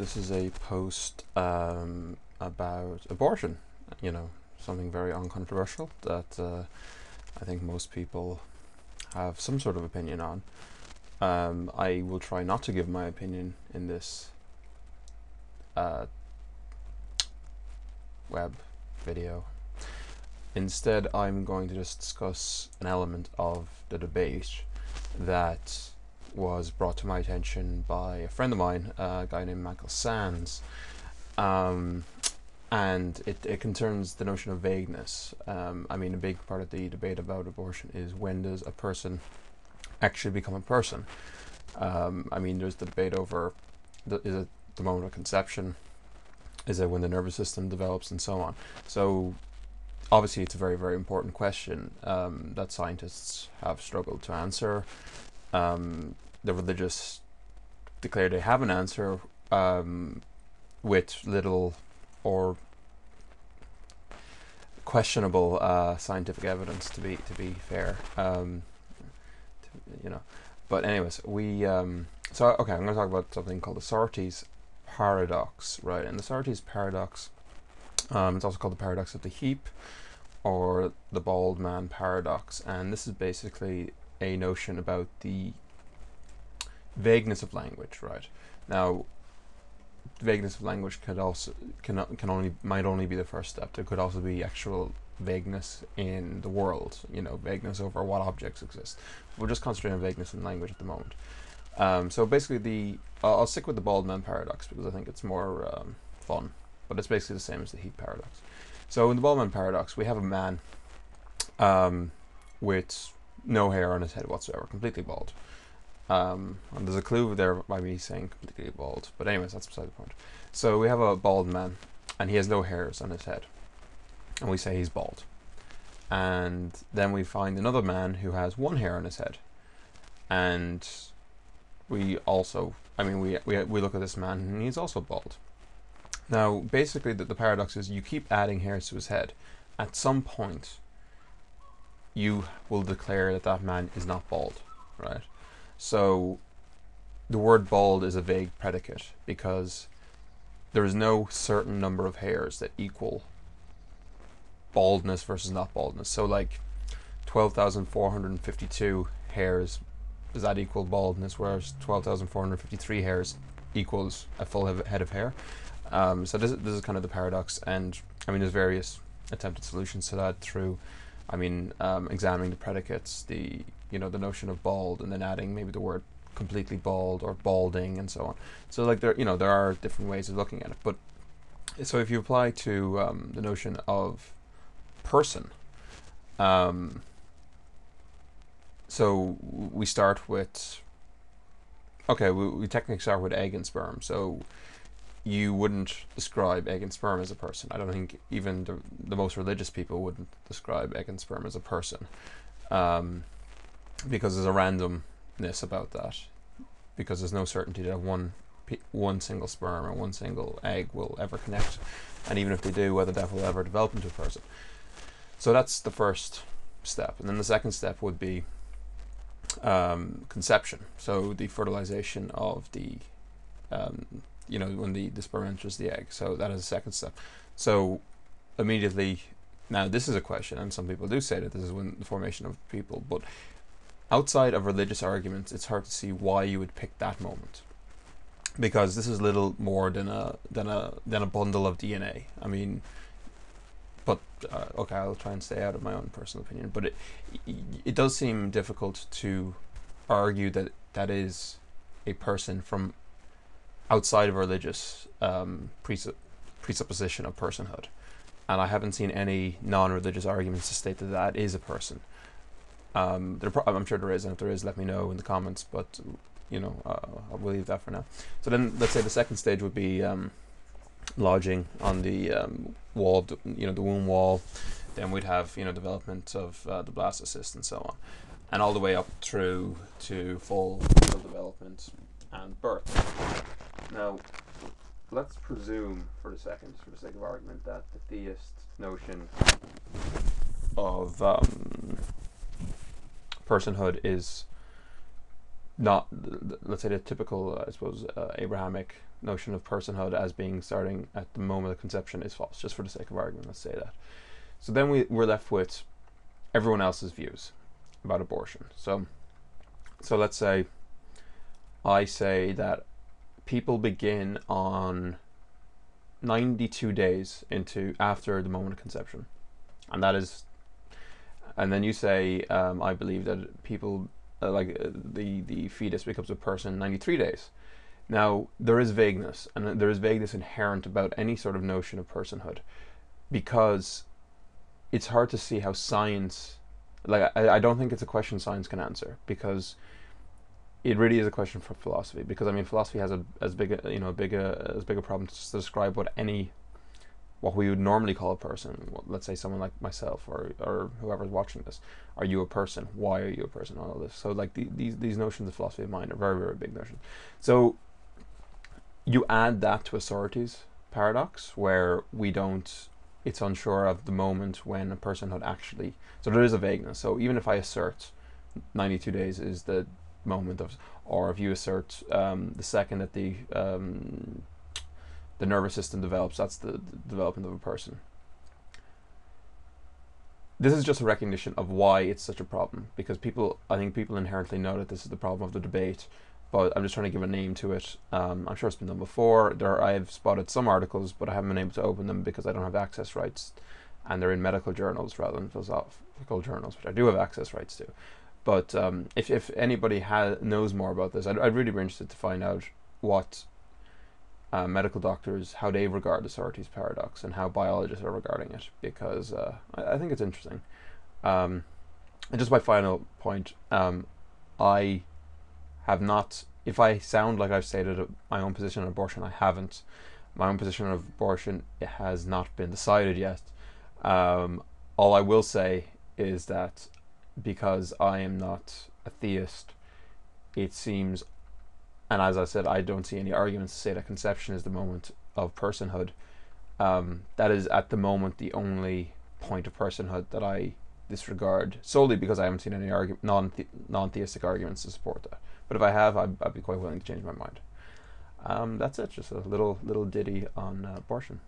This is a post about abortion, something very uncontroversial that I think most people have some sort of opinion on. I will try not to give my opinion in this web video. Instead, I'm going to just discuss an element of the debate that was brought to my attention by a friend of mine, a guy named Michael Sands, and it concerns the notion of vagueness. I mean, a big part of the debate about abortion is, when does a person actually become a person? I mean, there's the debate over, is it the moment of conception? Is it when the nervous system develops, and so on? So obviously it's a very, very important question that scientists have struggled to answer. The religious declare they have an answer with little or questionable scientific evidence, to be fair. But anyways, so okay, I'm going to talk about something called the Sorites Paradox, right? And the Sorites Paradox, it's also called the paradox of the heap, or the bald man paradox, and this is basically a notion about the vagueness of language, right? Now, vagueness of language might only be the first step. There could also be actual vagueness in the world, vagueness over what objects exist. We'll just concentrate on vagueness in language at the moment. So basically, I'll stick with the bald man paradox because I think it's more fun, but it's basically the same as the heap paradox. So in the bald man paradox, we have a man with no hair on his head whatsoever, completely bald. And there's a clue there by me saying completely bald, but anyways, that's beside the point. So we have a bald man, and he has no hairs on his head, and we say he's bald. And then we find another man who has one hair on his head, and we also, we look at this man, and he's also bald. Now, basically, the paradox is, you keep adding hairs to his head. At some point, you will declare that that man is not bald, right? So the word bald is a vague predicate because there is no certain number of hairs that equal baldness versus not baldness. So like 12,452 hairs, does that equal baldness, whereas 12,453 hairs equals a full head of hair? So this is kind of the paradox, and there's various attempted solutions to that through examining the predicates, the notion of bald, and then adding maybe the word completely bald or balding and so on. So like there are different ways of looking at it. But so if you apply to the notion of person, so we start with, we technically start with egg and sperm. So you wouldn't describe egg and sperm as a person. I don't think even the most religious people wouldn't describe egg and sperm as a person, because there's a randomness about that, because there's no certainty that one single sperm or one single egg will ever connect, and even if they do, whether that will ever develop into a person. So that's the first step, and then the second step would be conception. So the fertilization of the when the sperm enters the egg. So that is the second step. So immediately, now this is a question, and some people do say that this is when the formation of people, but outside of religious arguments, it's hard to see why you would pick that moment, because this is little more than a bundle of DNA. Okay, I'll try and stay out of my own personal opinion, but it does seem difficult to argue that that is a person from outside of religious presupposition of personhood, and I haven't seen any non-religious arguments to state that that is a person. I'm sure there is, and if there is, let me know in the comments, but I'll leave that for now. So then let's say the second stage would be lodging on the wall of the womb wall. Then we'd have development of the blastocyst and so on, and all the way up through to full development and birth. Now, let's presume for the sake of argument, that the theist notion of personhood is not, let's say, the typical, I suppose, Abrahamic notion of personhood as being starting at the moment of conception is false, just for the sake of argument, let's say that. So then we're left with everyone else's views about abortion. So let's say I say that people begin on 92 days into after the moment of conception, and that is, and then you say I believe that people the fetus becomes a person in 93 days. Now there is vagueness, and there is vagueness inherent about any sort of notion of personhood, because it's hard to see how science, I don't think it's a question science can answer, because it really is a question for philosophy. Because I mean, philosophy has as big a problem to describe what we would normally call a person. Well, let's say someone like myself, or whoever's watching this. Are you a person? Why are you a person? All of this. So like these notions of philosophy of mind are very, very big notions. So you add that to a Sorites paradox, where we don't, it's unsure of the moment when a personhood actually, so there is a vagueness. So even if I assert 92 days is the moment of, or if you assert the second that the nervous system develops, that's the development of a person. This is just a recognition of why it's such a problem, because I think people inherently know that this is the problem of the debate, but I'm just trying to give a name to it. I'm sure it's been done before. I've spotted some articles, but I haven't been able to open them because I don't have access rights, and they're in medical journals rather than philosophical journals, which I do have access rights to. But if anybody knows more about this, I'd really be interested to find out what medical doctors, how they regard the Sorites paradox, and how biologists are regarding it, because I think it's interesting. And just my final point, I have not, if I sound like I've stated my own position on abortion, I haven't. My own position on abortion, it has not been decided yet. All I will say is that because I am not a theist, it seems, and as I said, I don't see any arguments to say that conception is the moment of personhood. That is at the moment the only point of personhood that I disregard, solely because I haven't seen any non-theistic arguments to support that. But if I have, I'd be quite willing to change my mind. That's it, just a little ditty on abortion.